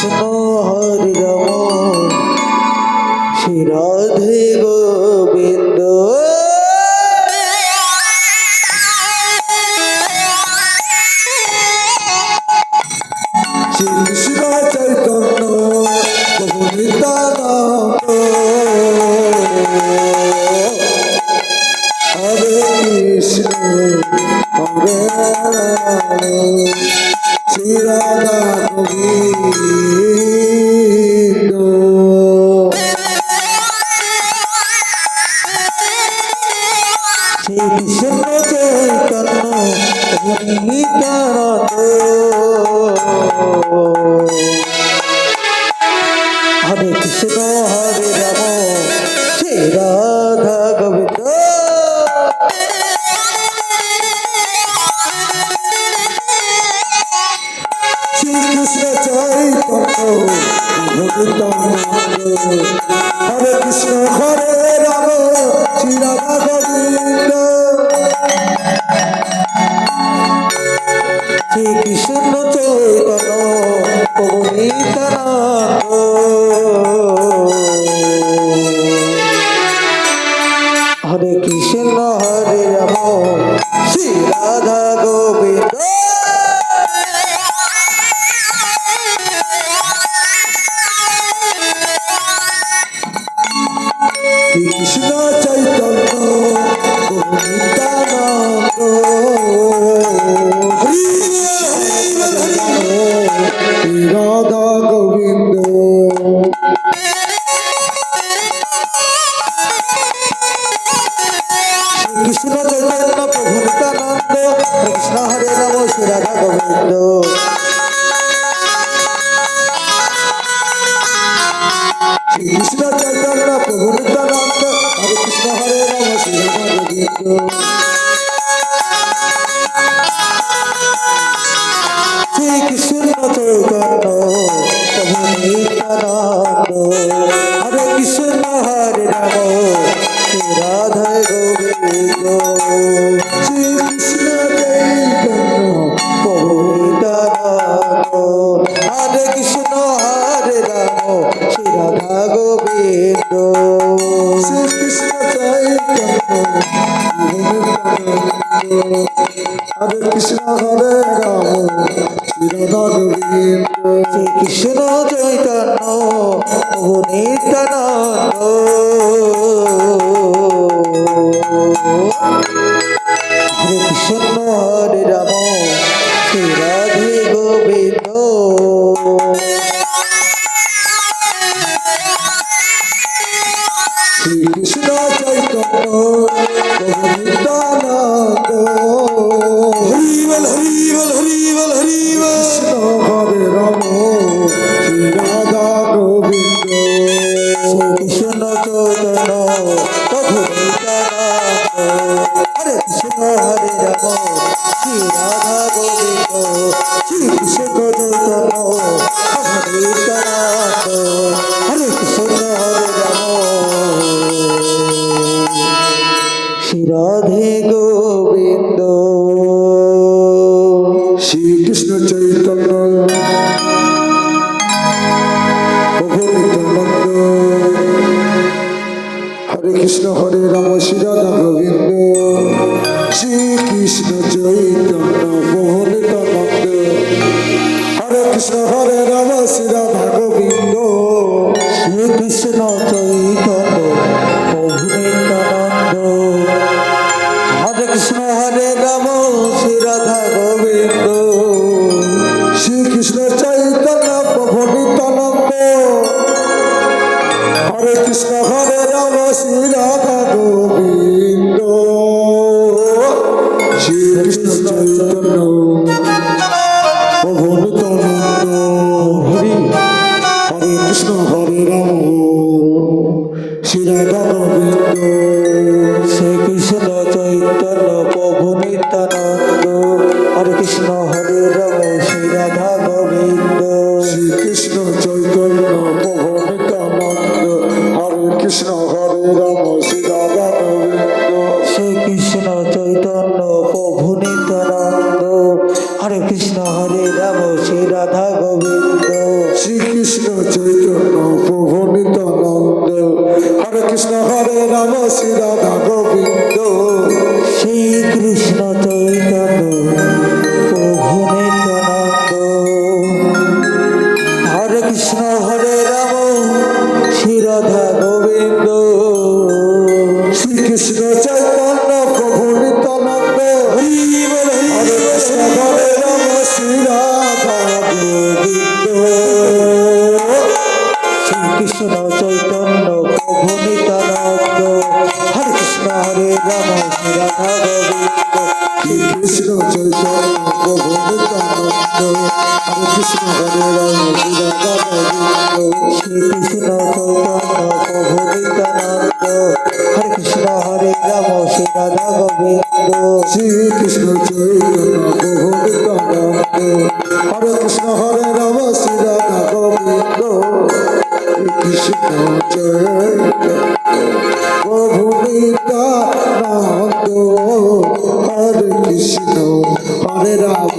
কৃষ্ণ হরে রাম শ্রী রাধে গোবিন্দ শ্রী কৃষ্ণ চৈতন্য প্রভু নিত্যানন্দ হরে কৃষ্ণ হরে রাম শ্রী রাধা গোবিন্দ শ্রী কৃষ্ণ চৈতন্য নিত্যানন্দ হরে কৃষ্ণ হরে রাম শ্রী রাধা গোবিন্দ শ্রী কৃষ্ণ চৈতন্য হরে কৃষ্ণ হরে রাম শ্রী রাধা গোবিন্দ শ্রী কৃষ্ণ চৈতন্য প্রভু নিত্যানন্দ হরে কৃষ্ণ হরে রাম শ্রী রাধা গোবিন্দ শ্রী কৃষ্ণ চৈতন্য প্রভু নিত্যানন্দ শ্রী রাধা গোবিন্দ কৃষ্ণ চৈতন্য প্রভু নিত্যানন্দ কৃষ্ণ হরে রাম শ্রী রাধা গোবিন্দ শ্রী কৃষ্ণ চৈতন্য প্রভু নিত্যানন্দ হরে কৃষ্ণ হরে রাম শ্রী রাধা গোবিন্দ শ্রী কৃষ্ণ চৈতন্য প্রভু নিত্যানন্দ হরে কৃষ্ণ হরে রাম শ্রী রাধা গোবিন্দ শ্রী কৃষ্ণ চৈতন্য প্রভু নিত্যানন্দ হরে কৃষ্ণ হরে রাম শ্রী রাধা গোবিন্দ শ্রী কৃষ্ণ চৈতন্য হরে কৃষ্ণ হরে রাম শ্রী রাধা গোবিন্দ শ্রী কৃষ্ণ চৈতন্য প্রভু নিত্যানন্দ হরে কৃষ্ণ হরে রাম শ্রী রাধে গোবিন্দ শ্রী কৃষ্ণ চৈতন্য প্রভু নিত্যানন্দ হরি বল হরি বল হরি বল হরি বল কৃষ্ণ হরে রাম শ্রী রাধা গোবিন্দ শ্রী কৃষ্ণ চৈতন্য প্রভু নিত্যানন্দ হরে কৃষ্ণ হরে রাম শ্রী রাধা গোবিন্দ শ্রী কৃষ্ণ চৈতন্য প্রভু নিত্যানন্দ হরে কৃষ্ণ হরে রাম শ্রী রাধে গোবিন্দ শ্রী কৃষ্ণ চৈতন্য প্রভু নিত্যানন্দ হরে কৃষ্ণ হরে রাম শ্রী রাধা গোবিন্দ শ্রী কৃষ্ণ চৈতন্য প্রভু নিত্যানন্দ হরে কৃষ্ণ হরে রাম শ্রী রাধা গোবিন্দ শ্রী কৃষ্ণ চৈতন্য প্রভু নিত্যানন্দ হরে কৃষ্ণ হরে রাম শ্রী রাধা গোবিন্দ শ্রী কৃষ্ণ চৈতন্য প্রভু নিত্যানন্দ হরে কৃষ্ণ হরে রাম শ্রী রাধা গোবিন্দ শ্রী কৃষ্ণ চৈতন্য হরে রাম শ্রী রাধা গোবিন্দ শ্রীকৃষ্ণ চৈতন্য প্রভু নিত্যানন্দ হরে কৃষ্ণ হরে রাম শ্রী রাধা গোবিন্দ শ্রীকৃষ্ণ চৈতন্য প্রভু নিত্যানন্দ হরে কৃষ্ণ হরে রাম শ্রী রাধা গোবিন্দ শ্রীকৃষ্ণ চৈতন্য প্রভু নিত্যানন্দ হরে কৃষ্ণ হরে রাম শ্রী রাধা গোবিন্দ শ্রীকৃষ্ণ চৈতন্য প্রভু নিত্যানন্দ হরে কৃষ্ণ হরে রাম শ্রী রাধা গোবিন্দ কৃষ্ণ চৈতন্য প্রভু নিত্যানন্দ হরে কৃষ্ণ হরে রাম শ্রী রাধা গোবিন্দ শ্রীকৃষ্ণ চৈতন্য প্রভু নিত্যানন্দ হরে কৃষ্ণ হরে রাম শ্রী রাধা গোবিন্দ শ্রীকৃষ্ণ চৈতন্য প্রভু নিত্যানন্দ হরে কৃষ্ণ হরে রাম শ্রী রাধা গোবিন্দ কৃষ্ণ চৈতন্য প্রভু নিত্যানন্দ হরে কৃষ্ণ হরে রাম